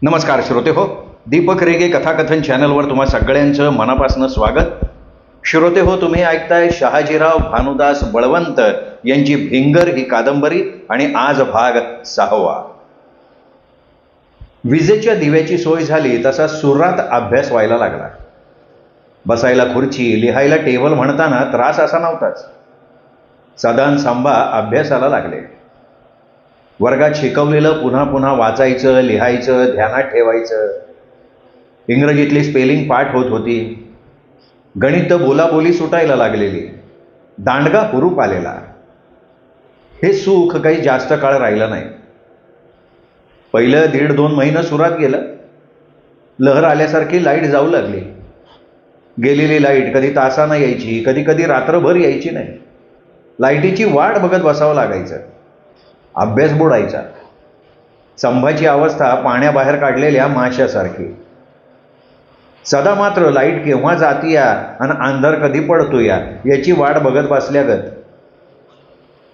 नमस्कार श्रोते हो, दीपक रेगे कथाकथन चॅनलवर तुम्हा सगळ्यांचं मनापासून स्वागत. श्रोते हो, तुम्ही ऐकताय शहाजीराव भानुदास बळवंत यांची भिंगर ही कादंबरी आणि आज भाग 6. विजेच्या दिव्याची सोय झाली तसा सुरात अभ्यास व्हायला लागला. बसायला खुर्ची, लिहायला टेबल म्हणताना त्रास असा नव्हताच. सदान सांबा अभ्यासाला लागले. वर्गात शिकवलेलं पुन्हा पुन्हा वाचायचं, लिहायचं, ध्यानात ठेवायचं. इंग्रजीतली स्पेलिंग पाठ होत होती. गणित बोलाबोली सुटायला लागलेली. दांडगा हुरूप आलेला. हे सुख काही जास्त काळ राहिलं नाही. पहिलं 1.5-2 महिने सुरात गेलं. लहर आल्यासारखी लाईट जाऊ लागली. गेलेली लाईट कधी तासानं यायची, कधी कधी रात्रभर यायची नाही. लाईटीची वाट बघत बसावं लागायचं. अभ्यास बुडायचा. संभाची अवस्था पाण्याबाहेर काढलेल्या माशासारखी. सदा मात्र लाईट केव्हा जातीया आणि अंधार कधी पडतोया याची वाट बघत बसल्यागत.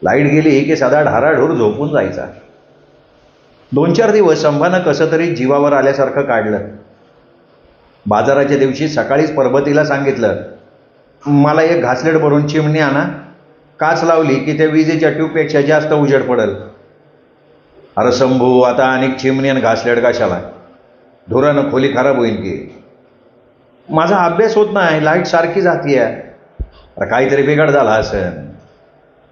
लाईट गेली की सदा ढाराढूर झोपून जायचा. 2-4 दिवस संभानं कसं तरी जीवावर आल्यासारखं काढलं. बाजाराच्या दिवशी सकाळीच परबतीला सांगितलं, मला एक घासलेट भरून चिमणी आणा. काच लावली की त्या विजेच्या ट्यूबपेक्षा जास्त उजेड पडल. अरे शंभू, आता अनेक चिमणी आणि घासलेट कशाला? धुरानं खोली खराब होईल की. माझा अभ्यास होत नाही, लाईट सारखी जातीय. अरे काहीतरी बिघाड झाला असेल.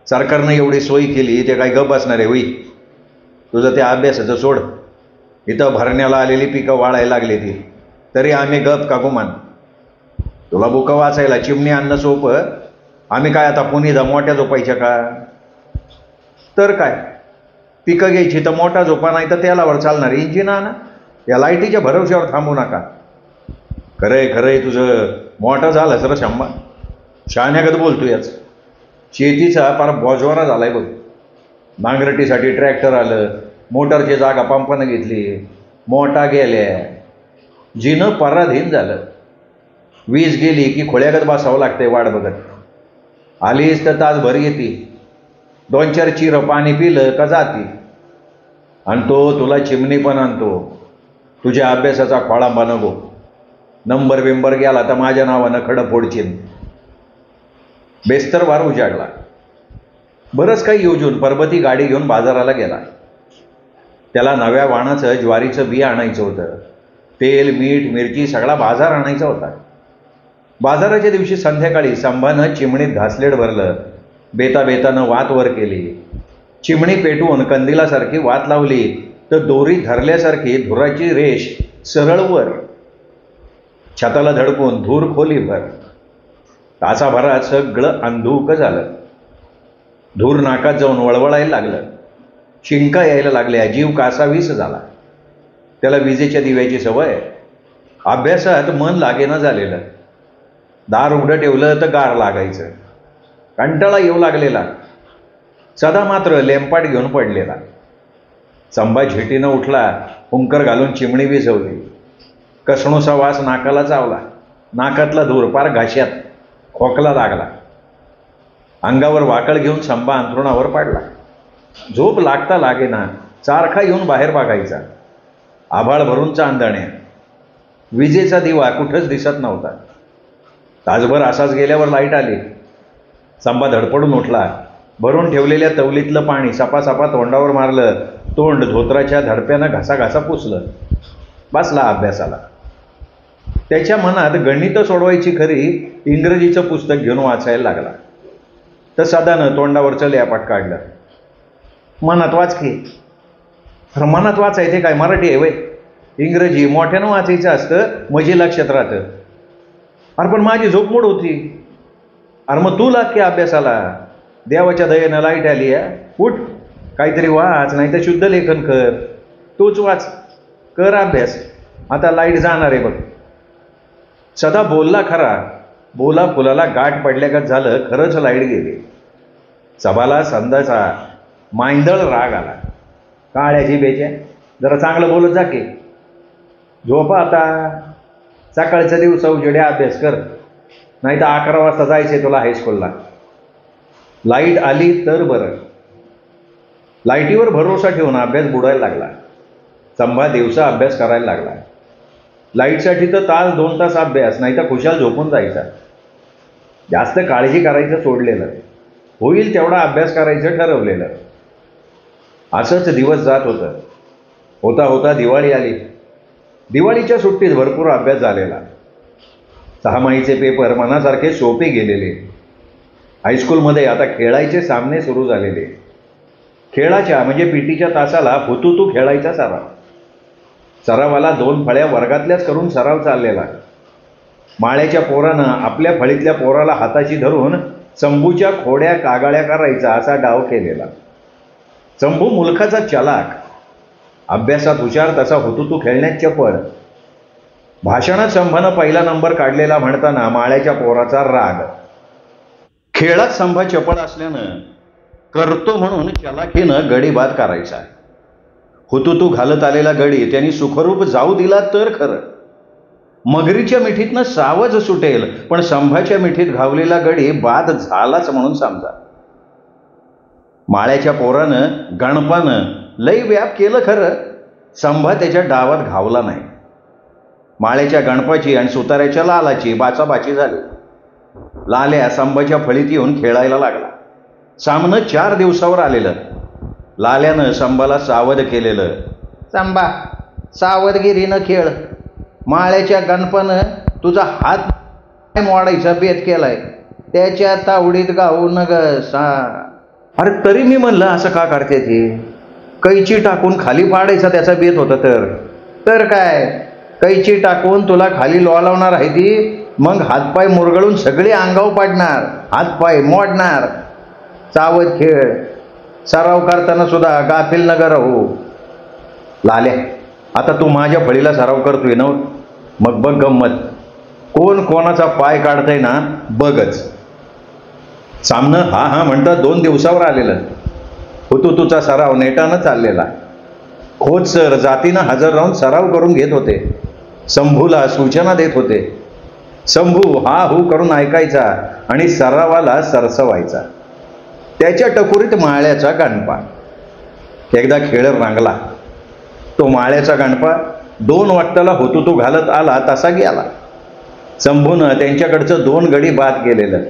सरकारनं एवढी सोय केली, ते काय गप असणार आहे होई? तुझं त्या अभ्यासाचं सोड. इथं भरण्याला आलेली पिकं वाळायला लागली ती तरी आम्ही गप का गुमान? तुला बुकं वाचायला चिमणी आणणं सोपं, आम्ही काय आता पुणे मोठ्या झोपायच्या का? तर काय, पिकं घ्यायची तर मोठा झोपा, नाही तर तेलावर चालणार इंजिन आणा. या लाईटीच्या भरवशावर थांबू नका. खरंय खरंय तुझं. मोठा झालं सर शंभा. शहाण्यागत बोलतो याच. शेतीचा फार बोजवारा झालाय बघ. नांगरटीसाठी ट्रॅक्टर आलं, मोटरची जागा पंपानं घेतली, मोठा गेल्या, जिनं पराधीन झालं. वीज गेली की खोळ्यागत बसावं लागतंय वाट बघत. आलीस तर तासभर येते. 2-4 चिरं पाणी पिलं का जाती. आणतो तुला चिमणी पण आणतो. तुझ्या अभ्यासाचा खोळांबा नको. नंबर बिंबर गेला तर माझ्या नावानं खडं फोडशील. बेस्तरवार उजाडला. बरंच काही योजून परबती गाडी घेऊन बाजाराला गेला. त्याला नव्या वाणाचं ज्वारीचं बी आणायचं होतं. तेल, मीठ, मिरची सगळा बाजार आणायचा होता. बाजाराच्या दिवशी संध्याकाळी संभानं चिमणीत घासलेट भरलं. बेताबेतानं वात वर केली. चिमणी पेटवून कंदिलासारखी वात लावली तर दोरी धरल्यासारखी धुराची रेष सरळ वर. छताला धडकून धूर खोलीभर. तासाभरात सगळं अंधुक झालं. धूर नाकात जाऊन वळवळायला लागलं. शिंका यायला लागल्या. जीव कासावीस झाला. त्याला विजेच्या दिव्याची सवय. अभ्यासात मन लागेना झालेलं. दार उघडं ठेवलं तर गार लागायचं. कंटाळा येऊ लागलेला. सदा मात्र लेंपाट घेऊन पडलेला. संभा झेटीनं उठला. हुंकर घालून चिमणी विझवली. कसणूसा वास नाकाला चावला. नाकातला धूर पार घाश्यात. खोकला लागला. अंगावर वाकळ घेऊन संभा अंथरुणावर पडला. झोप लागता लागेना. सारखा येऊन बाहेर बघायचा. आभाळ भरून चांदण्या. विजेचा दिवा कुठंच दिसत नव्हता. तासभर असाच गेल्यावर लाईट आली. संभा धडपडून उठला. भरून ठेवलेल्या तवलीतलं पाणी सपासपा तोंडावर मारलं. तोंड धोत्राच्या धडप्यानं घासाघासा पुसलं. बसला अभ्यासाला. त्याच्या मनात गणितं सोडवायची खरी, इंग्रजीचं पुस्तक घेऊन वाचायला लागला. तर सदानं तोंडावरचं लेपाट काढलं. मनात वाच की. खरं मनात वाचायचे काय, मराठी आहे वय? इंग्रजी मोठ्यानं वाचायचं असतं म्हणजे लक्षात राहतं. अरे पण माझी झोपमोड होती. अरे मग तू लाग की अभ्यासाला. देवाच्या दयेनं लाईट आली आहे. उठ, काहीतरी वाच, नाही तर शुद्ध लेखन कर. तूच वाच, कर अभ्यास. आता लाईट जाणार आहे बघ. सदा बोलला खरा. बोला फुलाला गाठ पडल्यागत झालं. खरंच लाईट गेली. सभाला संदाचा मांदळ राग आला. काळ्या जिभेच्या, जरा चांगलं बोलत जा की. झोपा आता. सकाळच्या दिवसा उजेडे अभ्यास कर, नाही तर 11 वाजता जायचे तुला हायस्कूलला. लाईट आली तर बरं. लाईटीवर भरोसा ठेवून अभ्यास बुडायला लागला. संभा दिवसा अभ्यास करायला लागला. लाईटसाठी तर तास 2 तास अभ्यास, नाही तर खुशाल झोपून जायचा. जास्त काळजी करायचं सोडलेलं, होईल तेवढा अभ्यास करायचं ठरवलेलं. असंच दिवस जात होतं. होता होता दिवाळी आली. दिवाळीच्या सुट्टीत भरपूर अभ्यास झालेला. 6माहीचे पेपर मनासारखे सोपे गेलेले. हायस्कूलमध्ये आता खेळायचे सामने सुरू झालेले. खेळाच्या म्हणजे पीटीच्या तासाला हुतूतू खेळायचा सरावाला 2 फळ्या वर्गातल्याच करून सराव चाललेला. माळ्याच्या पोरानं आपल्या फळीतल्या पोराला हाताशी धरून शंभूच्या खोड्या कागाळ्या करायचा असा डाव केलेला. शंभू मुलखाचा चलाक, अभ्यासात हुशार, तसा हुतूतू खेळण्यात चपळ. भाषणात शंभानं पहिला नंबर काढलेला म्हणताना माळ्याच्या पोराचा राग. खेळात शंभा चपळ असल्यानं करतो म्हणून चलाखीनं गडी बाद करायचा. हुतूतू घालत आलेला गडी त्यांनी सुखरूप जाऊ दिला तर खरं. मगरीच्या मिठीतनं सावज सुटेल, पण शंभाच्या मिठीत घावलेला गडी बाद झालाच म्हणून समजा. माळ्याच्या पोरानं गणपानं लई व्याप केलं खरं, शंभा त्याच्या डावात घावला नाही. माळ्याच्या गणपाची आणि सुताऱ्याच्या लालाची बाचाबाची झाली. लाल्या शंभाच्या फळीत येऊन खेळायला लागला. सामनं 4 दिवसावर आलेलं. लाल्यानं शंभाला सावध केलेलं. शंभा, सावधगिरीनं खेळ. माळ्याच्या गणपानं तुझा हात मोडायचा बेत केलाय, त्याच्या तावडीत गाऊ न ग सा. अरे तरी मी म्हणलं असं का करते ती? कैची टाकून खाली पाडायचा त्याचा बेत होता. तर काय, कैची टाकून तुला खाली लोळवणार आहे ती, मग हातपाय मुरगळून सगळे अंगावर पाडणार, हातपाय मोडणार. सावध खेळ. सराव करताना सुद्धा गाफील नगर हो. लाल्या, आता तू माझ्या फळीला सराव करतोय ना, मग बघ गंमत. कोण कोणाचा पाय काढतंय ना बघच. सामनं हा हा म्हणता 2 दिवसावर आलेलं. हुतूतूचा सराव नेटानं चाललेला. खोत सर जातीनं हजर राहून सराव करून घेत होते. शंभूला सूचना देत होते. शंभू हा हू करून ऐकायचा आणि सरावाला सरसवायचा. त्याच्या टकुरीत माळ्याचा गणपा. एकदा खेळ रांगला. तो माळ्याचा गणपा 2 वाजताला हुतूतू घालत आला तसा गेला. शंभूनं त्यांच्याकडचं 2 गडी बाद केलेलं.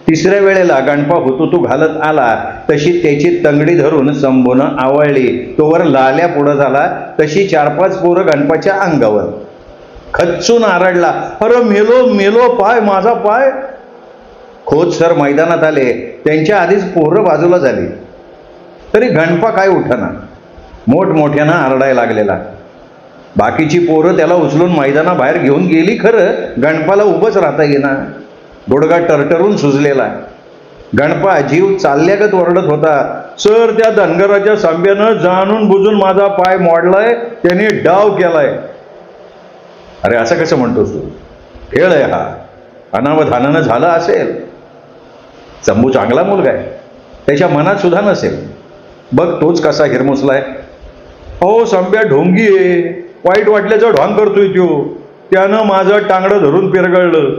3ऱ्या वेळेला गणपा हुतूतू घालत आला तशी त्याची तंगडी धरून शंभूनं आवळली. तोवर लाल्या पुढं झाला तशी 4-5 पोरं गणपाच्या अंगावर. खच्चून आरडला, अरे मेलो मेलो, पाय माझा पाय. खोत सर मैदानात आले. त्यांच्या आधीच पोरं बाजूला झाली, तरी गणपा काय उठना. मोठमोठ्यानं आरडायला लागलेला. बाकीची पोरं त्याला उचलून मैदानाबाहेर घेऊन गेली खरं, गणपाला उभंच राहता येईना. गुडघा टरटरून सुजलेला. गणपा जीव चालल्यागत ओरडत होता, सर त्या धनगराच्या सांब्यानं जाणून बुजून माझा पाय मोडलाय, त्याने डाव केलाय. अरे असं कसं म्हणतोस तू? खेळ आहे हा, अनावधानानं झालं असेल. शंभू चांगला मुलगा आहे, त्याच्या मनात सुद्धा नसेल. बघ तोच कसा हिरमुसलाय. हो संब्या ढोंगी आहे, वाईट वाटल्याचं ढोंग करतोय त्यो. त्यानं माझं टांगडं धरून पिरगळलं.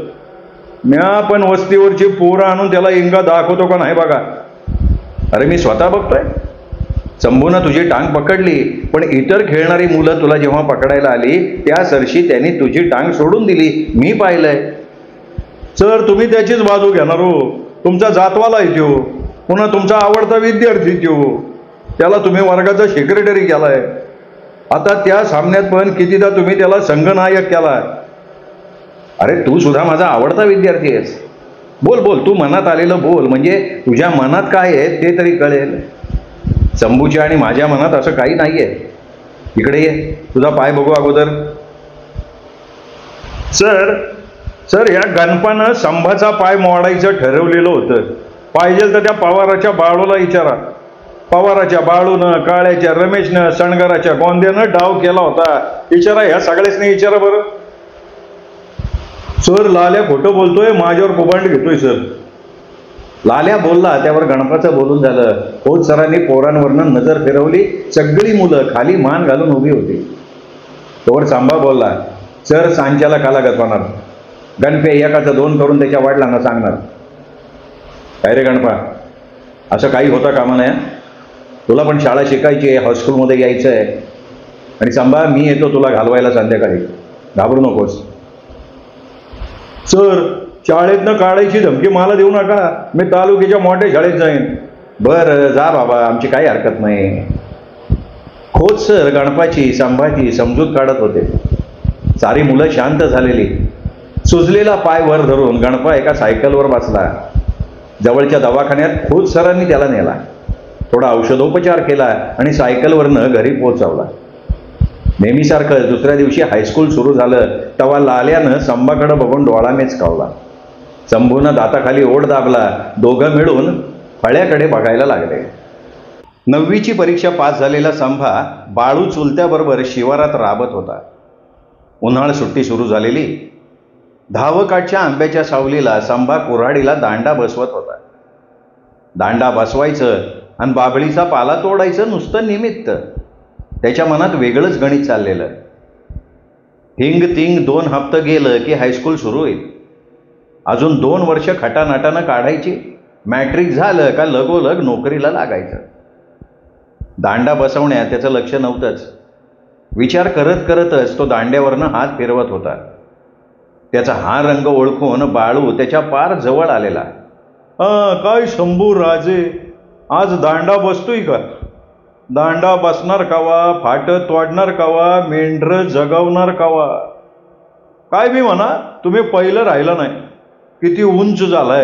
म्या पण वस्तीवरची पोरं आणून त्याला इंगा दाखवतो का नाही बघा. अरे मी स्वतः बघतोय. शंभूनं तुझी टांग पकडली, पण इतर खेळणारी मुलं तुला जेव्हा पकडायला आली त्या सरशी त्यांनी तुझी टांग सोडून दिली. मी पाहिलंय. सर तुम्ही त्याचीच बाजू घेणार हो. तुमचा जातवाला आहे त्यो, पुन्हा तुमचा आवडता विद्यार्थी त्यो. त्याला तुम्ही वर्गाचा सेक्रेटरी केलाय. आता त्या सामन्यात पण कितीदा तुम्ही त्याला संघनायक केलाय. अरे तू सुद्धा माझा आवडता विद्यार्थी आहेस. बोल बोल, तू मनात आलेलं बोल, म्हणजे तुझ्या मनात काय आहे ते तरी कळेल. शंभूच्या आणि माझ्या मनात असं काही नाही आहे. इकडे ये, तुझा पाय बघू अगोदर. सर या गणपानं शंभाचा पाय मोडायचं ठरवलेलं होतं. पाहिजे तर त्या पवाराच्या बाळूला विचारा. पवाराच्या बाळूनं, काळ्याच्या रमेशनं, सणगराच्या गोंद्यानं डाव केला होता. विचारा, ह्या सगळ्याच नाही विचारा बरं. सर लाल्या खोटं बोलतोय, माझ्यावर कुभांड घेतोय सर. लाल्या बोलला त्यावर गणपाचं बोलून झालं. खोत सरांनी पोरांवरनं नजर फिरवली. सगळी मुलं खाली मान घालून उभी होती. तोवर सांबा बोलला, सर सांच्याला काला गतवणार. गणपे एकाचं 2 करून त्याच्या वडिलांना सांगणार. काय रे गणपा, असं काही होता कामा नाही. तुला पण शाळा शिकायची आहे, हायस्कूलमध्ये यायचं आहे. आणि संभा, मी येतो तुला घालवायला संध्याकाळी, घाबरू नकोस. सर, शाळेतनं काढायची धमकी मला देऊ नका, मी तालुक्याच्या मोठ्या शाळेत जाईन. बरं जा बाबा, आमची काही हरकत नाही. खोत सर गणपाची संभाची समजूत काढत होते. सारी मुलं शांत झालेली. सुजलेला पाय वर धरून गणपा एका सायकलवर बसला. जवळच्या दवाखान्यात खोत सरांनी त्याला नेला. थोडा औषधोपचार केला आणि सायकलवरनं घरी पोहोचवला. नेहमीसारखं दुसऱ्या दिवशी हायस्कूल सुरू झालं तेव्हा लाल्यानं संभाकडं बघून डोळा मेचकावला. शंभूनं दाताखाली ओढ दाबला. दोघं मिळून फळ्याकडे बघायला लागले. 9वीची परीक्षा पास झालेला संभा बाळू चुलत्याबरोबर शिवारात राबत होता. उन्हाळ सुट्टी सुरू झालेली. धावकाठच्या आंब्याच्या सावलीला संभा कुऱ्हाडीला दांडा बसवत होता. दांडा बसवायचं आणि बाभळीचा पाला तोडायचं नुसतं निमित्त. त्याच्या मनात वेगळंच गणित चाललेलं. हिंग तिंग 2 हप्ते गेलं की हायस्कूल सुरू होईल. अजून 2 वर्ष खटानाटानं काढायची. मॅट्रिक झालं का लगोलग नोकरीला लागायचं. दांडा बसवण्यात त्याचं लक्ष नव्हतंच. विचार करत करतच तो दांड्यावरनं हात फिरवत होता. त्याचा हा रंग ओळखून बाळू त्याच्या पार जवळ आलेला. काय शंभू राजे, आज दांडा बसतोय का? दांडा बसणार कावा, फाटं तोडणार कावा, मेंढरं जगवणार कावा? काय बी म्हणा, तुम्ही पहिलं राहिलं नाही. किती उंच झालाय,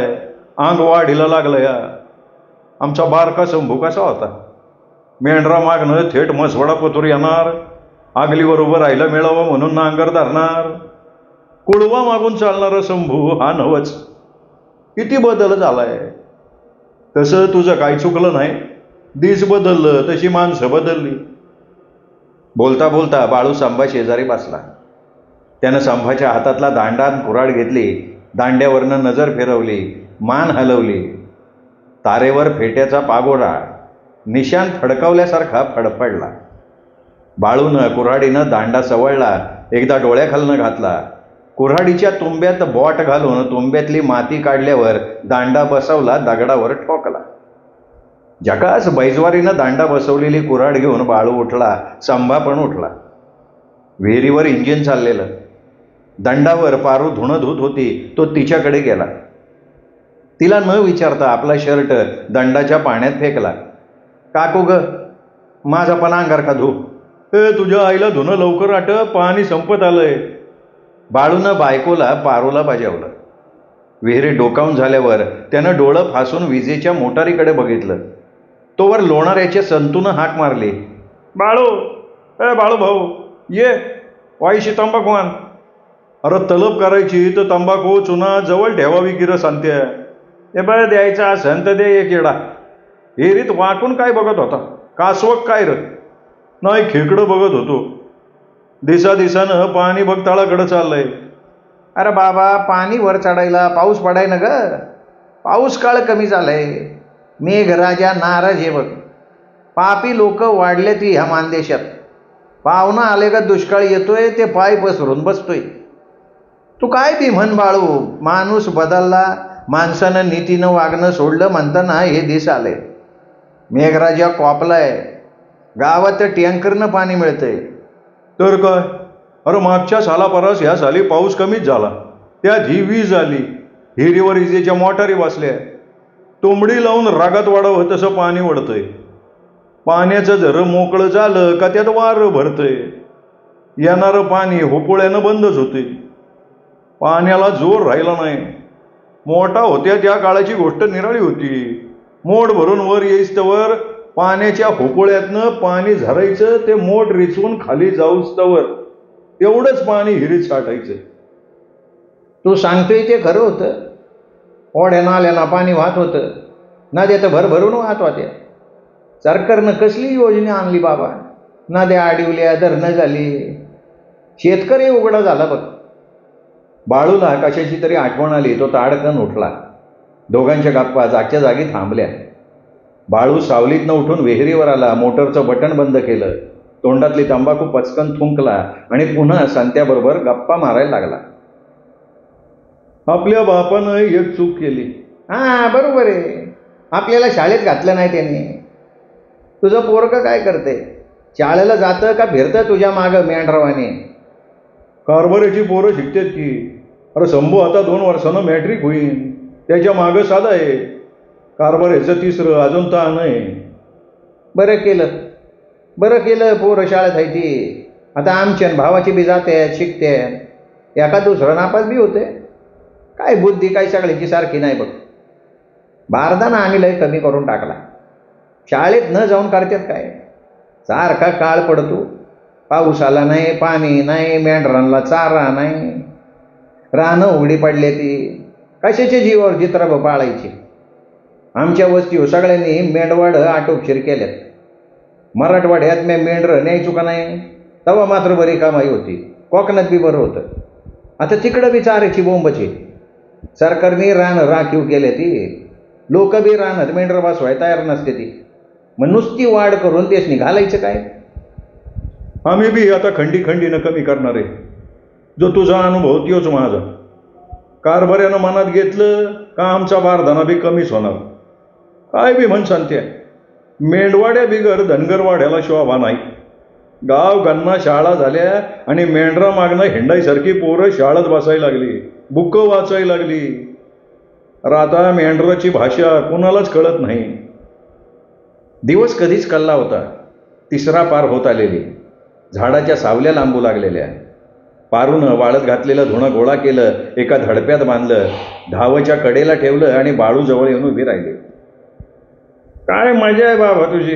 अंग वाढीला लागलं या. आमचा बारका शंभू कसा होता? मेंढरा मागणं थेट मसवडा पतूर येणार, आगलीवर उभं राहिलं मिळावं म्हणून नांगर धरणार. कुळवा मागून चालणारा शंभू हा नवच. किती बदल झालाय. तसं तुझं काही चुकलं नाही. दिस बदललं तशी माणसं बदलली. बोलता बोलता बाळू संभा शेजारी बसला. त्यानं संभाच्या हातातला दांडा कुऱ्हाड घेतली. दांड्यावरनं नजर फिरवली, मान हलवली. तारेवर फेट्याचा पागोडा निशाण फडकावल्यासारखा फडफडला. बाळूनं कुऱ्हाडीनं दांडा सवळला. एकदा डोळ्याखालनं घातला. कुऱ्हाडीच्या तुंब्यात बोट घालून तुंब्यातली माती काढल्यावर दांडा बसवला. दगडावर ठोकला. जकास बैजवारीनं दांडा बसवलेली कुऱ्हाड घेऊन बाळू उठला. संभा पण उठला. विहिरीवर इंजिन चाललेलं. दंडावर पारू धुणं धुत होती. तो तिच्याकडे गेला. तिला न विचारता आपला शर्ट दंडाच्या पाण्यात फेकला. काकू ग, माझा पण अंगार का धू? तुझ्या आईला धुणं लवकर आट, पाणी संपत आलंय. बाळूनं बायकोला पारूला बजावलं. विहिरीत डोकावून झाल्यावर त्यानं डोळं फासून विजेच्या मोटारीकडे बघितलं. तोवर लोणाऱ्याच्या संतूनं हाक मारली. बाळू, बाळू भाऊ ये, वाईशी तंबाखू आण. अरे तलब करायची तर तंबाखू चुना जवळ ठेवावी की र सांगते. हे बरं द्यायचा असन तर दे एक येडा. विहिरीत वाकून काय बघत होता? कासवक काय र? नाही, खेकडं बघत होतो. दिसानं पाणी बघ तळाकडं चाललंय. अरे बाबा, पाणी वर चढायला पाऊस पडाय ना ग. पाऊस काळ कमी झालाय. मेघराजा नाराज आहे बघ. पापी लोक वाढले ती ह्या मानदेशात. पाहुणा आले का दुष्काळ येतोय, ते पाय पसरून बसतोय. तू काय बी म्हण बाळू, माणूस बदलला. माणसानं नीतीनं वागणं सोडलं म्हणताना हे दिस आले. मेघराजा कॉपलाय. गावात टँकरनं पाणी मिळतंय. तर काय? अरे मागच्या सालापरस ह्या साली पाऊस कमीच झाला. त्यात ही वीज आली. हिरीवर विजेच्या मोटारी बसल्या. तुंबडी लावून रागात वाढावं तसं पाणी वडतंय. पाण्याचं जर मोकळं झालं का त्यात वारं भरतंय. येणारं पाणी होपोळ्यानं बंदच होते. पाण्याला जोर राहिला नाही. मोठा होत्या त्या काळाची गोष्ट निराळी होती. मोठ भरून वर येईस्तवर पाण्याच्या होपोळ्यातनं पाणी झरायचं. ते मोठ रिचवून खाली जाऊस्तवर तेवढंच पाणी हिरीत साठायचं. तू सांगतोय ते खरं होतं. ओढ्या नाल्यानं पाणी वाहत होतं. नद्या तर भरभरून वाहत होत्या. सरकारनं कसली योजना आणली बाबा. नद्या आडिवल्या, धरणं झाली. शेतकरी उघडा झाला बघ. बाळूला कशाची तरी आठवण आली. तो ताडकन उठला. दोघांच्या गप्पा जागच्या जागी थांबल्या. बाळू सावलीतनं उठून विहिरीवर आला. मोटरचं बटन बंद केलं. तोंडातली तंबाखू पचकन थुंकला आणि पुन्हा संत्याबरोबर गप्पा मारायला लागला. आपल्या बापानं एक चूक केली. हां, बरोबर आहे. आपल्याला शाळेत घातलं नाही त्याने. तुझं पोरगं काय करते? शाळेला जातं का फिरतं तुझ्या मागं मेंढरावाने? कारभाराची पोरं शिकतात की. अरे शंभू आता 2 वर्षानं मॅट्रिक होईन, त्याच्या मागं साधा आहे. कारभाराचं 3रं अजून तर नाही. बरं केलं पोरं शाळेत आहे ती. आता आमच्या भावाची बी जाते शिकते, एका दुसरं नापास बी होते. काय बुद्धी काय सगळ्याची सारखी नाही बघ. बारदाना आम्ही लय कमी करून टाकला. शाळेत न जाऊन करतात काय? सारखा काळ पडतो, पाऊस आला नाही, पाणी नाही, मेंढरांना चारा नाही, रानं उघडी पडले ती. कशाच्या जीवावर जित्राब पाळायची? आमच्या वस्तीवर सगळ्यांनी मेंढवाड आटोपशीर केल्यात. मराठवाड्यात मी मेंढरं न्यायचो का नाही, तेव्हा मात्र बरी कामाई होती. कोकणात बी बरं होतं. आता तिकडं बी चाऱ्याची बोंबची. सरकारने रान राखीव केले ती. लोक बी रानात मेंढरं बसवाय तयार नसते ती. मग नुसती वाढ करून तेच घालायचं काय? आम्ही बी आता खंडीनं कमी करणार आहे. जो तुझा अनुभव तोच माझा. कारभाऱ्यानं मनात घेतलं का आमचा बारदाना बी कमीच होणार. काय बी म्हण सांगते, मेंढवाड्या बिगर धनगरवाड्याला शोभा नाही. गाव गन्ना शाळा झाल्या आणि मेंढरा मागणं हिंडाईसारखी पोरं शाळेत बसायला लागली, बुकं वाचायला लागली. आता मेंढराची भाषा कोणालाच कळत नाही. दिवस कधीच कल्ला होता. 3रा पार होत आलेली. झाडाच्या सावल्या लांबू लागलेल्या. पारूनं वाळत घातलेलं धुणं गोळा केलं, एका धडप्यात बांधलं, धावच्या कडेला ठेवलं आणि बाळू जवळ येऊन उभी राहिली. काय मजा आहे बाबा तुझी.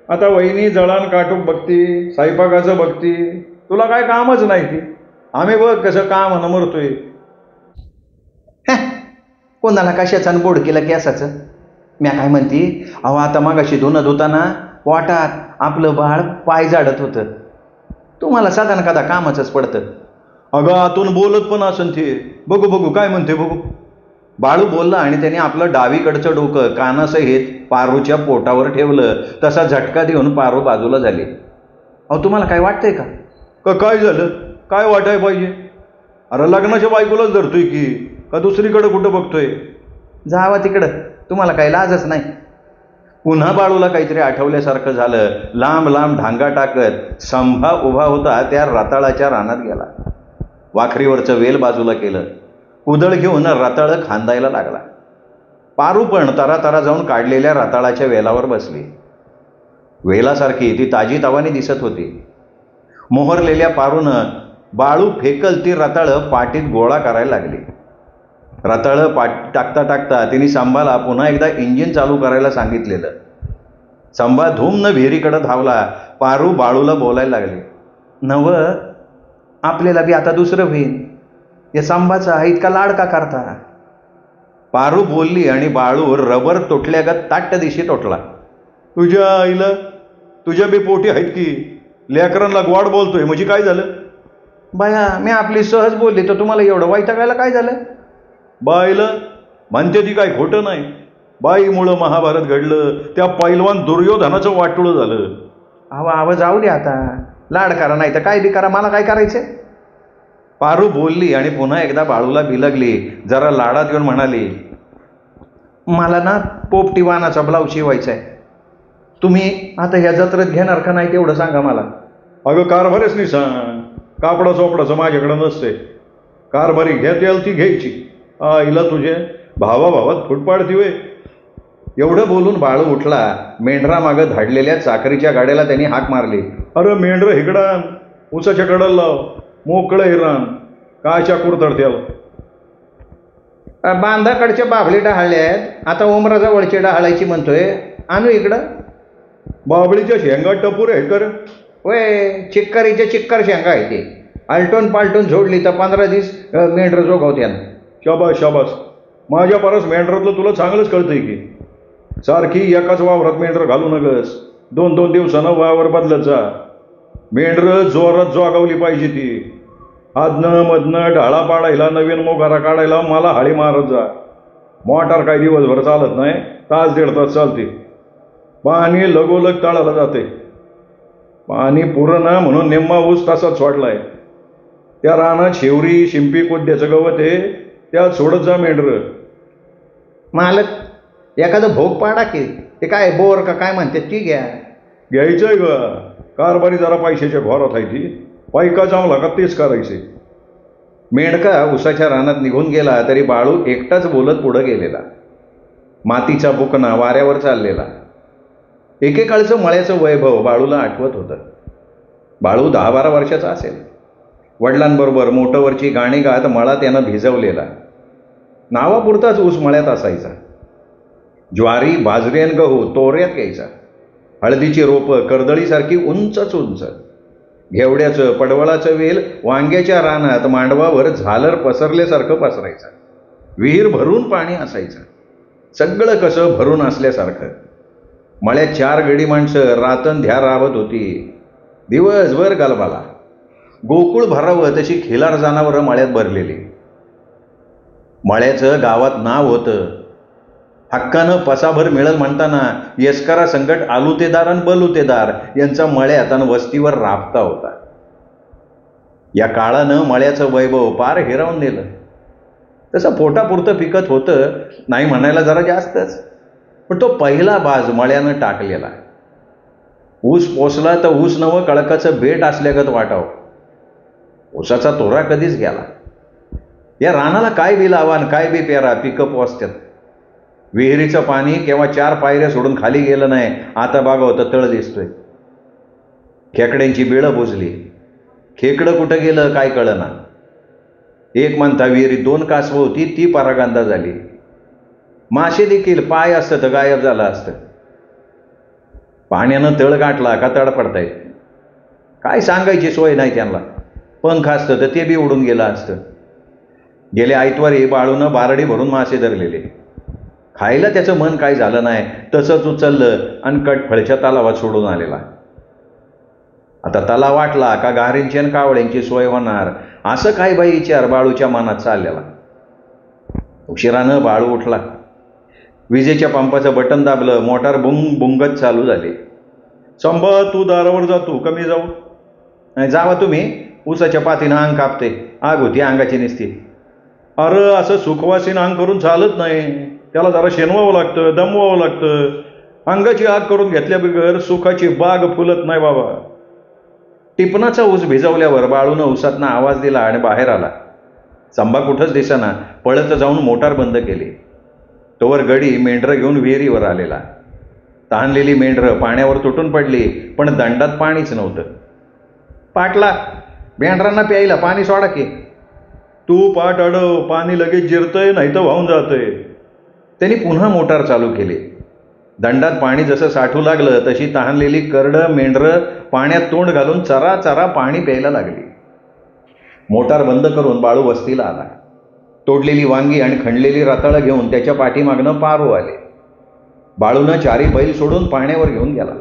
आता वहिनी जळान काटूक बघती, स्वयंपाकाचं बघती, तुला काय कामच नाही ती. आम्ही बघ कसं काम मरतोय. कोणाला कशाचं बोड केलं केसाचं? म्या काय म्हणती, अहो आता मागाशी धुणं धुताना पोटात आपलं बाळ पाय झाडत होतं. तुम्हाला साधारण कदा कामाचंच पडतं. अगं आतून बोलत पण असन ते. बघू काय म्हणते बघू. बाळू बोलला आणि त्याने आपलं डावीकडचं डोकं कानासहित पारूच्या पोटावर ठेवलं. तसा झटका देऊन पारू बाजूला झाली. अहो तुम्हाला काय वाटतंय का? काय झालं? काय वाटाय पाहिजे? अरे लग्नाच्या बायकोलाच धरतोय की, का दुसरीकडे कुठं बघतोय? जावा तिकडं, तुम्हाला काही लाजच नाही. पुन्हा बाळूला काहीतरी आठवल्यासारखं झालं. लांब लांब ढांगा टाकत संभा उभा होता त्या रताळाच्या रानात गेला. वाखरीवरचं वेल बाजूला केलं, कुदळ घेऊन रताळ खांदायला लागला. पारू पण तरा जाऊन काढलेल्या रताळाच्या वेलावर बसली. वेलासारखी ती ताजी तवानी दिसत होती. मोहरलेल्या पारूनं बाळू फेकल ती रताळ पाटीत गोळा करायला लागली. रताळ पाटीत टाकता तिने संभाला पुन्हा एकदा इंजिन चालू करायला सांगितलेलं. संभा धूमनं विहिरीकडे धावला. पारू बाळूला बोलायला लागले, नव आपल्याला बी आता दुसरं होईन. या संभाचा इतका लाड का करता? पारू बोलली आणि बाळू रबर तोटल्यागत ताट्ट दिशी तोटला. तुझ्या आईला तुझ्या बी पोटी आहेत की, लेकरांना गोड बोलतोय म्हणजे काय झालं? बाया मी आपली सहज बोलली तर तुम्हाला एवढं वैतागायला काय झालं? बाईला म्हणते ती काय खोटं नाही. बाईमुळं महाभारत घडलं, त्या पैलवान दुर्योधनाचं वाटोळं झालं. आवा जाऊ दे आता, लाड करा नाही तर काय बी करा, मला काय करायचं? पारू बोलली आणि पुन्हा एकदा बाळूला बिलगली. जरा लाडात येऊन म्हणाली, मला ना पोपटी वानाचा ब्लाऊज शिवायचा आहे. तुम्ही आता ह्या जत्रेत घेणार का नाही तेवढं सांगा मला. अगं कारभारीच नाही सांग, कापडा चोपडाचं माझ्याकडं नसते. कारभारी घेता ती घ्यायची. आईला तुझे भावात फूट पाडती वे. एवढं बोलून बाळू उठला. मेंढरा मागं धाडलेल्या चाकरीच्या गाड्याला त्यांनी हाक मारली. अरे मेंढरं हिकडान, उसाच्या कडाला लाव, मोकळं हिरान, कायच्या कुरतडत्याला. बांधाकडच्या बाभळी डहाळल्या आहेत, आता उमराजवळची डहाळायची म्हणतोय, आणू इकडं. बाभळीच्या शेंगा टपूर आहेत कर. होय, चिक्कारीच्या चिक्कार शेंगा आहे ते. आलटून पालटून झोडली तर 15 दिवस मेंढरं जोगवत्यान. शाबास. माझ्या परस मेंढरातलं तुला चांगलंच कळतंय की. सारखी एकाच वावरात मेंढरं घालू नगस. 2-2 दिवसानं वावर बदलत जा. मेंढरं जोरात जोगावली पाहिजे ती. आदनं मधनं ढाळा पाडायला, नवीन मोगारा काढायला मला हाळी मारत जा. मोटार काय दिवसभर चालत नाही, तास 1.5 तास चालते. पाणी लगोलग तळाला जाते. पाणी पुरणा म्हणून निम्मा ऊस तासात सोडलाय. त्या रानात शेवरी शिंपी कोद्याचं गवत आहे, त्यात सोडत जा मेंढरं. मालक एखादं भोग पाडा की, ते काय बोर का काय म्हणते ती घ्या. घ्यायचंय ग. कारभारी जरा पैशाच्या घोरात आहे ती. पैका चांगला का तेच करायचे. मेंढका उसाच्या रानात निघून गेला तरी बाळू एकटाच बोलत पुढं गेलेला. मातीचा बुकना वाऱ्यावर चाललेला. एकेकाळचं मळ्याचं वैभव बाळूला आठवत होतं. बाळू 10-12 वर्षाचा असेल. वडिलांबरोबर मोटरवरची गाणी गात मळा त्यानं भिजवलेला. नावापुरताच ऊस मळ्यात असायचा. ज्वारी, बाजरी आणि गहू तोऱ्यात यायचा. हळदीची रोपं कर्दळीसारखी उंचच उंच. घेवड्याचं, पडवळाचं वेल वांग्याच्या रानात मांडवावर झालर पसरल्यासारखं पसरायचं. विहीर भरून पाणी असायचं. सगळं कसं भरून असल्यासारखं. मळ्यात 4 गडी माणसं रातंध्या राबत होती. दिवसभर गलबाला. गोकुळ भरावं तशी खिलार जनावरं मळ्यात भरलेली. मळ्याचं गावात नाव होतं. हक्कानं पसाभर मिळेल म्हणताना येसकरा संकट आलुतेदार आणि बलुतेदार यांचा मळ्यात आणि वस्तीवर राबता होता. या काळानं मळ्याचं वैभव पार हिरावून नेलं. तसं पोटापुरतं पिकत होतं, नाही म्हणायला जरा जास्तच. पण तो पहिला बाज मळ्यानं टाकलेला. ऊस पोसला तर ऊस नवं कळकाचं बेट असल्यागत वाटावं. ऊसाचा तोरा कधीच गेला. या रानाला काय बी लावा आणि काय बी पेरा, पिकं पोसतात. विहिरीचं पाणी केव्हा 4 पायऱ्या सोडून खाली गेलं नाही. आता बागा होतं तळ दिसतोय. खेकड्यांची बिळं बुजली. खेकडं कुठं गेलं काय कळना. एक म्हणता विहिरीत 2 कासवं होती, ती परागंदा झाली. मासे देखील पाय असतं तर गायब झालं असतं. पाण्यानं तळ गाठला का तड पडतायत. काय सांगायची सोय नाही त्यांना. पंख असतं तर ते बी उडून गेलं असतं. गेल्या आयतवारी बाळूनं बारडी भरून मासे धरलेले. खायला त्याचं मन काय झालं नाही. तसंच उचललं आणि कटफळच्या तलावात सोडून आलेला. आता तलाव वाटला का गारींची आणि कावळ्यांची सोय होणार, असं काय बाई विचार बाळूच्या मनात चाललेला. उशिरानं बाळू उठला. विजेच्या पंपाचं बटन दाबलं. मोटार बुंग बुंगत चालू झाली. संभा तू दारावर जातो कमी जाऊ. नाही जावा तुम्ही. ऊसाच्या पातीनं अंग कापते. आग होती अंगाची निसती. अरे असं सुखवासीन अंग करून चालत नाही. त्याला जरा शेणवावं लागतं, दमवावं लागतं. अंगाची आग करून घेतल्या बिगर सुखाची बाग फुलत नाही बाबा. टिपणाचा ऊस भिजवल्यावर बाळूनं ऊसातनं आवाज दिला आणि बाहेर आला. संभा कुठंच दिसेना. पळत जाऊन मोटार बंद केली. तोवर गडी मेंढरं घेऊन विहिरीवर आलेला. तहानलेली मेंढरं पाण्यावर तुटून पडली, पण दंडात पाणीच नव्हतं. पाटला, मेंढरांना प्यायला पाणी सोडा की. तू पाट अडव, पाणी लगेच जिरतंय नाही तर वाहून जातंय. त्यांनी पुन्हा मोटार चालू केली. दंडात पाणी जसं साठू लागलं तशी तहानलेली करडं मेंढरं पाण्यात तोंड घालून चरा चरा पाणी प्यायला लागली. मोटार बंद करून बाळू वस्तीला आला. तोडलेली वांगी आणि खणलेली रताळं घेऊन त्याच्या पाठीमागनं पारो आले. बाळूनं 4 बैल सोडून पाण्यावर घेऊन गेला.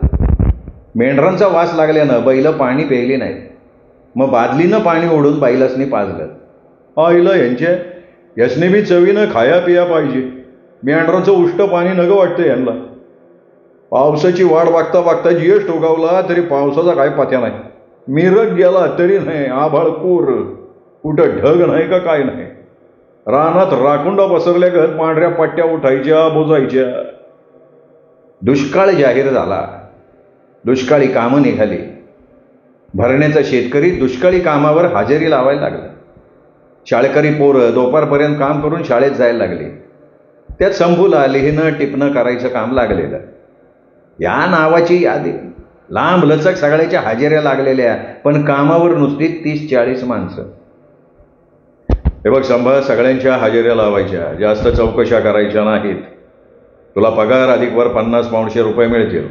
मेंढरांचा वास लागल्यानं बैलं पाणी प्यायली नाहीत. मग बादलीनं पाणी ओढून बैलासनी पाजलं. आईला यांचे यासने बी चवीनं खाया पिया पाहिजे. मेंढराचं उष्ट पाणी नगं वाटतं यांना. पावसाची वाट बघता बघता जीएस टोकावला तरी पावसाचा काय पत्या नाही. मिरग गेला तरी नाही. आभाळ कोर, कुठं ढग नाही का काय नाही. रानात राखुंडा पसरल्यागत पांढऱ्या पट्ट्या उठायच्या बोजायच्या. दुष्काळ जाहीर झाला. दुष्काळी कामं निघाली. भरण्याचा शेतकरी दुष्काळी कामावर हजेरी लावायला लागला. शाळकरी पोरं दुपारपर्यंत काम करून शाळेत जायला लागली. त्यात शंभूला लिहिणं टिपणं करायचं काम लागलेलं. या नावाची यादी लांब लचक सगळ्याच्या हजेऱ्या लागलेल्या, पण कामावर नुसती 30-40 माणसं. हे बघ संभा, सगळ्यांच्या हजेऱ्या लावायच्या, जास्त चौकशा करायच्या नाहीत. तुला पगार अधिक वर 50-500 रुपये मिळतील.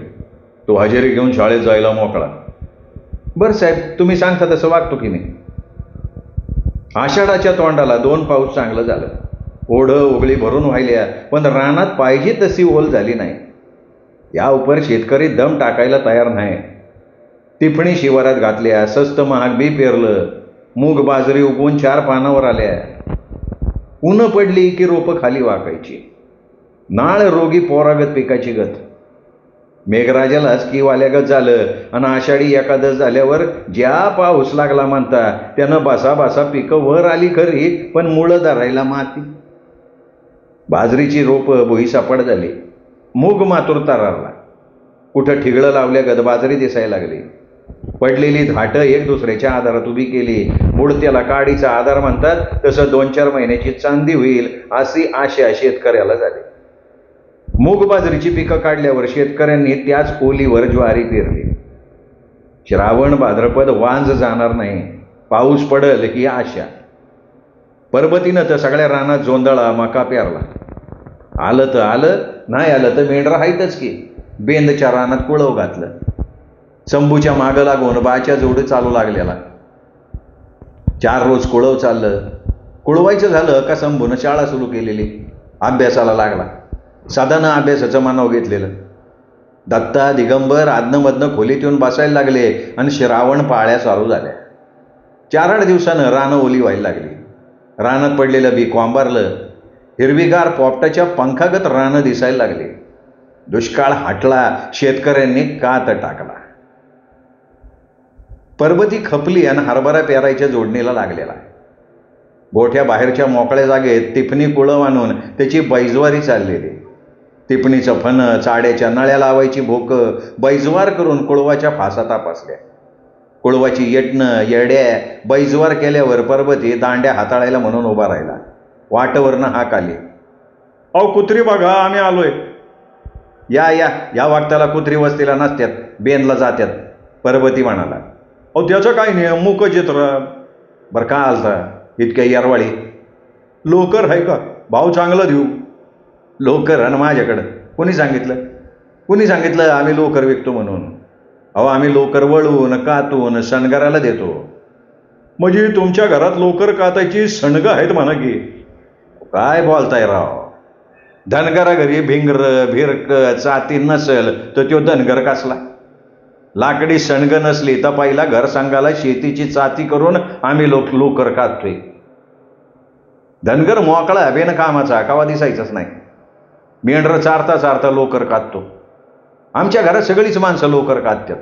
तू हजेरी घेऊन शाळेत जायला मोकळा. बरं साहेब, तुम्ही सांगता तसं वागतो की मी. आषाढाच्या तोंडाला 2 पाऊस चांगलं झालं. ओढं उगळी भरून व्हायल्या, पण रानात पाहिजे तशी ओल झाली नाही. या उपर शेतकरी दम टाकायला तयार नाही. टिपणी शिवारात घातल्या. स्वस्त महाग बी पेरलं. मूग बाजरी उगवून 4 पानावर आल्या. ऊन पडली की रोपं खाली वाकायची. नाळ रोगी पोरागत पिकाची गत. मेघराजालाच किवाल्यागत झालं आणि आषाढी एकादश झाल्यावर ज्या पाऊस लागला म्हणता त्यानं बासा पिकं वर आली खरी, पण मुळं धरायला माती. बाजरीची रोपं भुईसापड झाली. मूग मातूर तरारला. कुठं ठिगळं लावल्यागत बाजरी दिसायला लागली. पडलेली धाटं एक दुसऱ्याच्या आधारात उभी केली. बुडत्याला काडीचा आधार म्हणतात, तसं 2-4 महिन्याची चांदी होईल अशी आशा शेतकऱ्याला झाली. मूग बाजरीची पिकं काढल्यावर शेतकऱ्यांनी त्याच ओलीवर ज्वारी पेरली. श्रावण भाद्रपद वांज जाणार नाही, पाऊस पडल ही आशा. परबतीनं तर सगळ्या रानात जोंधळा मका पेरला. आलं तर आलं, नाही आलं तर मेंढरा हायतच की. बेंदच्या रानात कुळव घातलं. शंभूच्या मागं लागून बाच्या जोडी चालू लागलेला. 4 रोज कुळव चाललं. कुळवायचं झालं का शंभूनं शाळा सुरू केलेली. अभ्यासाला लागला. साधानं अभ्यासाचं मानाव घेतलेलं. दत्ता दिगंबर आदनमधनं खोलीत येऊन बसायला लागले आणि श्रावण पाळ्या चालू झाल्या. 4-8 दिवसानं रानं ओली व्हायला लागली. रानात पडलेलं बी कोंबारलं. हिरवीगार पोपटाच्या पंखागत रानं दिसायला लागली. दुष्काळ हटला. शेतकऱ्यांनी कात टाकला. परबती खपली आणि हरभरा पेरायच्या जोडणीला लागलेला. गोठ्या बाहेरच्या मोकळ्या जागेत तिफणी कुळव आणून त्याची बैजवारी चाललेली. तिपणीचं फन, चाड्याच्या नळ्या लावायची भोकं बैजवार करून कुळवाच्या फासा तपासल्या. कुळवाची येटणं येड्या बैजवार केल्यावर परबती दांड्या हाताळायला म्हणून उभा राहिला. वाटवरनं हाक आली, अहो कुत्री बघा, आम्ही आलोय. या या या वागताला कुत्री वस्तीला नसत्यात, बेनला जात्यात. परबती म्हणाला. अहो त्याचं काही नाही, मुक चित्र. बरं का आलता इतक्या यारवाळी? लोकर आहे का? भाव चांगला देऊ. लोकर आणि माझ्याकडं कोणी सांगितलं आम्ही लोकर विकतो म्हणून? अहो आम्ही लोकर वळून कातून शणगाराला देतो. म्हणजे तुमच्या घरात लोकर कातायची सणगं आहेत म्हणा की. काय बोलताय राव? धनगरा घरी भिंगर भिरक चाती नसेल तर तो धनगर कसला? लाकडी सणग नसली तर पहिला घर सांगायला शेतीची चाती करून आम्ही लोकर काततोय. धनगर मोकळा बेन कामाचा कावा दिसायचंच नाही. मेंढर चारता लोकर काततो. आमच्या घरात सगळीच माणसं लोकर काततात.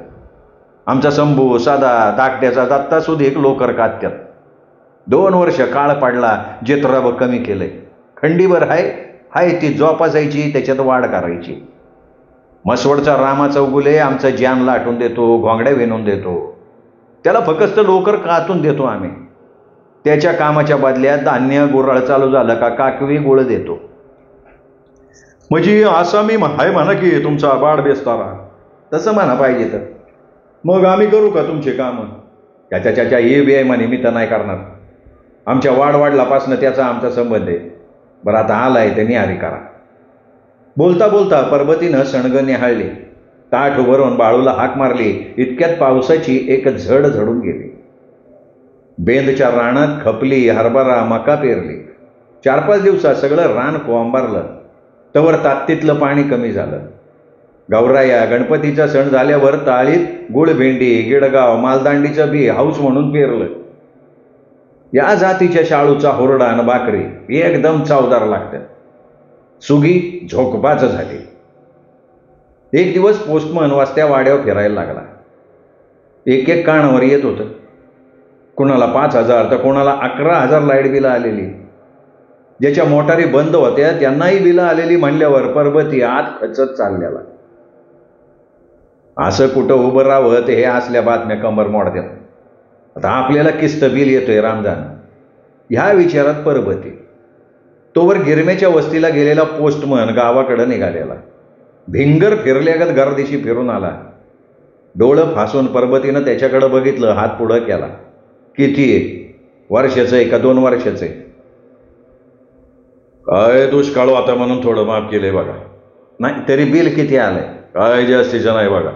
आमचा शंभू साधा धाकट्याचा दत्ता सुद्धा एक लोकर काततात. 2 वर्ष काळ पडला, जेत्राब कमी केलंय. खंडीवर हाय ती जोपासायची, त्याच्यात वाढ करायची. मसवडचा रामा चौगुले आमचं जान लाटून देतो, घोंगड्या विणून देतो. त्याला फक्त लोकर कातून देतो आम्ही. त्याच्या कामाच्या बदल्यात धान्य गुऱ्हाळ चालू झालं का काकवी गुळ देतो. म्हणजे असा मी हाय म्हणा की तुमचा बाड बेस्तारा. तसं म्हणा पाहिजे तर. मग आम्ही करू का तुमचे कामं? त्याच्या हे बी आहे म्हणे, मी तर नाही करणार. आमच्या वाढलापासनं त्याचा आमचा संबंध आहे. बरं आता आलाय ते निहारी करा. बोलता बोलता परबतीनं सणगं निहाळली. ताठ उभरून बाळूला हाक मारली. इतक्यात पावसाची एक झड झडून गेली. बेंदच्या रानात खपली हरभरा मका पेरली. 4-5 दिवसात सगळं रान कोंबारलं. तवर तात्तीतलं पाणी कमी झालं. गौराया गणपतीचा सण झाल्यावर ताळीत गुळभेंडी गिडगाव मालदांडीचं बी हाऊस म्हणून पेरलं. या जातीच्या शाळूचा हुरडा आणि भाकरी एकदम चवदार लागतात. सुगी झोकबाज झाली. एक दिवस पोस्टमन वस्त्या वाड्यावर फिरायला लागला. एक कानावर येत होतं. कुणाला 5,000 तर कोणाला 11,000 लाईट बिलं आलेली. ज्याच्या मोटारी बंद होत्या त्यांनाही बिलं आलेली म्हणल्यावर परबती आत खचत चाललेला. असं कुठं उभं राहावं ते हे असल्या बातम्या कंबर मोडतात. आता आपल्याला किस्त बिल येतोय रामजान, ह्या विचारात परबती. तोवर गिरमेच्या वस्तीला गेलेला पोस्टमन गावाकडं निघालेला. भिंगर फिरल्यागत गर्दीशी फिरून आला. डोळं फासून परबतीनं त्याच्याकडं बघितलं. हात पुढं केला. किती आहे? वर्षाचं आहे का 2 वर्षाचं आहे? काय दुष्काळ आता म्हणून थोडं माफ केलंय बघा. नाही तरी बिल किती आलंय? काय जास्तीचं नाही बघा,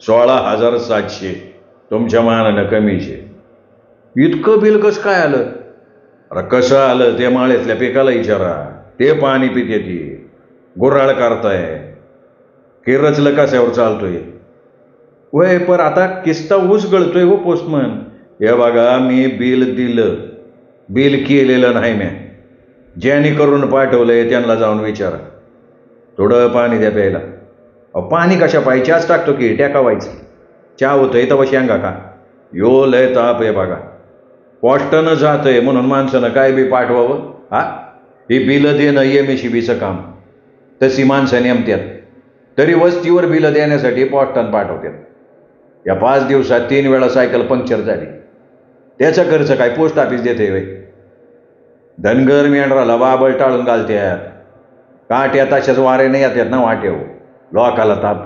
16,700. तुमच्या मानानं कमीचे. इतकं बिल कसं काय आलं? अरे कसं आलं ते माळ्यातल्या पिकाला विचारा. ते पाणी पिते ती गुऱ्हाळ करताय. किरचलं कशावर चालतोय? वय पर आता किस्ता ऊस गळतोय हो पोस्टमन. हे बघा मी बिल दिलं, बिल केलेलं नाही म्या. ज्यांनी करून पाठवलंय त्यांना जाऊन विचारा. थोडं पाणी द्या प्यायला. पाणी कशा पाहिजे? चहाच टाकतो की टेकावायचं. चहा होतंय तर शेंगा का? यो लय ताप आहे बघा. पोस्टानं जातंय म्हणून माणसानं काय बी पाठवावं? ही बिलं देणं MSEBचं काम. तशी माणसं नेमत्यात तरी वस्तीवर बिलं देण्यासाठी पोस्टानं पाठवतात. या 5 दिवसात 3 वेळा सायकल पंक्चर झाली. त्याचा खर्च काय पोस्ट ऑफिस देते वे? धनगर मेंढराला बाबळ टाळून घालत्यात. काट्या तशाच वारे नाही येतात ना वाटेव, लोकाला ताप.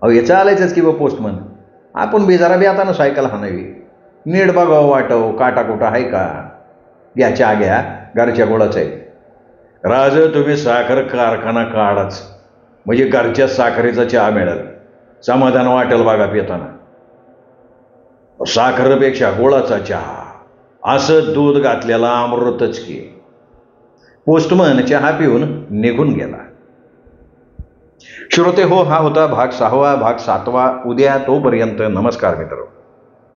अहो हे चालायचंच की व पोस्टमन. आपण बी जरा बी आता ना सायकल हाणावी, नीट बघावं वाटव काटा कुठं आहे का. घ्या चहा घ्या, घरच्या गोळाच आहे. राज तुम्ही साखर कारखाना काढाच, म्हणजे घरच्या साखरेचा चहा मिळेल, समाधान वाटेल बघा पिताना. साखरेपेक्षा गोळाचा चहा, असं दूध घातलेला अमृतच की. पोस्टमन चहा पिऊन निघून गेला. श्रोते हो, हा होता भाग 6. भाग 7 उद्या. तोपर्यंत नमस्कार मित्र.